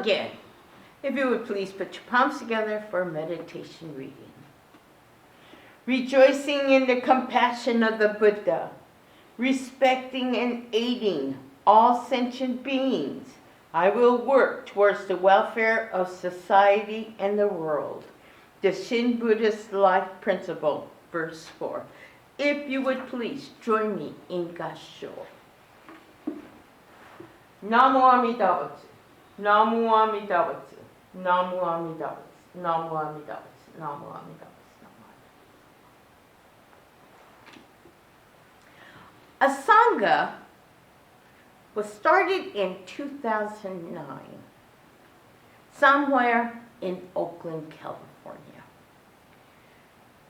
again, if you would please put your palms together for meditation reading. Rejoicing in the compassion of the Buddha, respecting and aiding all sentient beings, I will work towards the welfare of society and the world. The Shin Buddhist life principle, verse 4. If you would please join me in Gassho. Namo Amida Butsu, Namo Amida Butsu, Namo Amida Butsu, Namo Amida Butsu, Namo Amida Butsu, Namo Amida Butsu. A Sangha was started in 2009, somewhere in Oakland, California.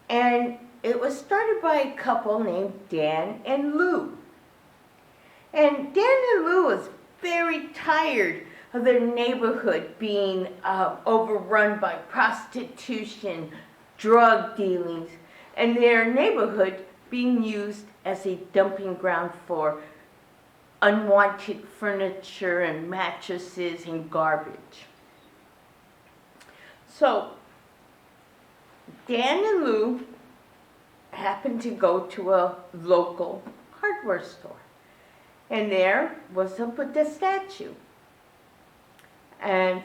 And it was started by a couple named Dan and Lou. And Dan and Lou was very tired of their neighborhood being overrun by prostitution, drug dealings, and their neighborhood being used as a dumping ground for unwanted furniture and mattresses and garbage. So Dan and Lou happened to go to a local hardware store, and there was a Buddha statue. And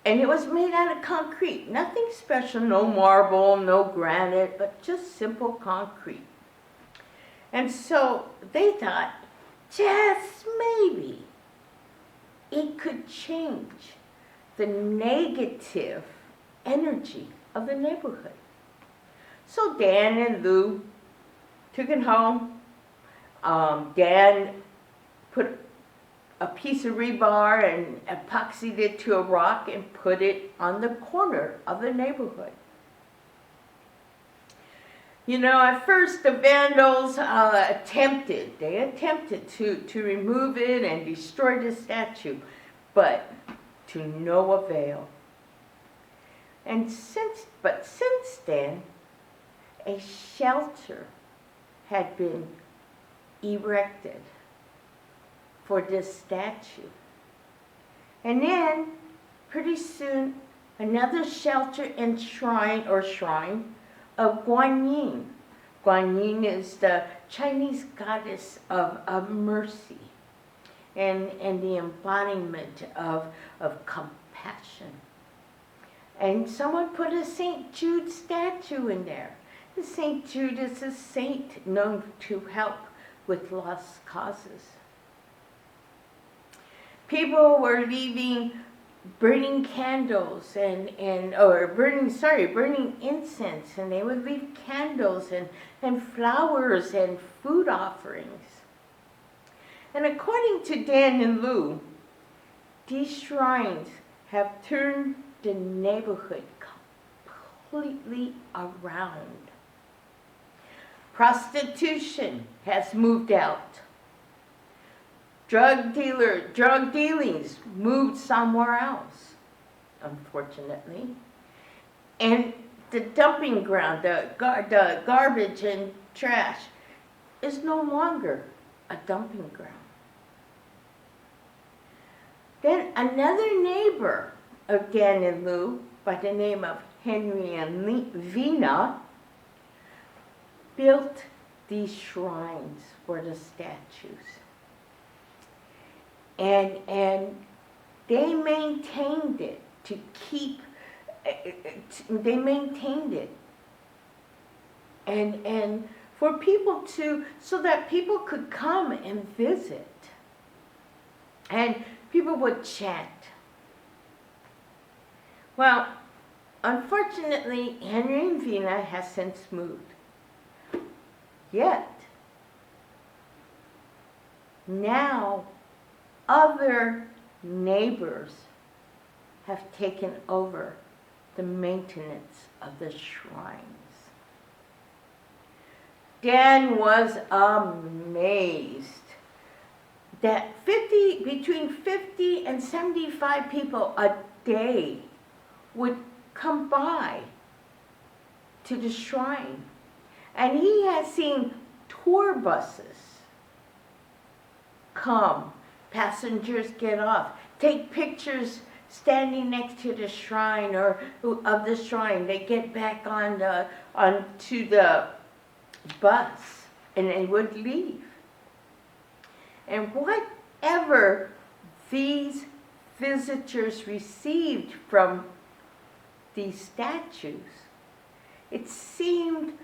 it was made out of concrete, nothing special, no marble, no granite, but just simple concrete. And so they thought, just maybe, it could change the negative energy of the neighborhood. So Dan and Lou took it home. Dan put a piece of rebar and epoxied it to a rock and put it on the corner of the neighborhood. You know, at first the vandals attempted to remove it and destroy the statue, but to no avail. And since then, a shelter had been erected for this statue. And then, pretty soon, another shelter and shrine of Guanyin. Guanyin is the Chinese goddess of mercy and the embodiment of compassion. And someone put a St. Jude statue in there. The St. Jude is a saint known to help with lost causes. People were burning candles burning incense, and they would leave candles and flowers and food offerings. And according to Dan and Lou, these shrines have turned the neighborhood completely around. Prostitution has moved out. Drug dealings moved somewhere else, unfortunately. And the dumping ground, the garbage and trash, is no longer a dumping ground. Then another neighbor of Dan and Lou, by the name of Henry and Vina, built these shrines for the statues. And they maintained it and for people so that people could come and visit. And people would chant. Well, unfortunately, Henry and Vina has since moved. Yet, now other neighbors have taken over the maintenance of the shrines. Dan was amazed that between 50 and 75 people a day would come by to the shrine. And he has seen tour buses come passengers get off, take pictures standing next to the shrine or of the shrine. They get back onto the bus and they would leave. And whatever these visitors received from these statues, it seemed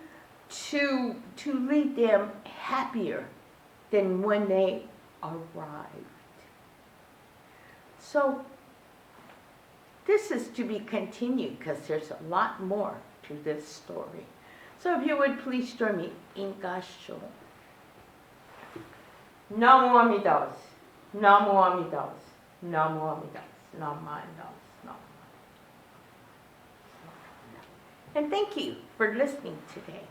to lead them happier than when they arrived. So this is to be continued because there's a lot more to this story. So if you would please join me in Gasho. Namo Amidas, Namo Amidas, Namo Amidas, Namo Amidas, Namo. And thank you for listening today.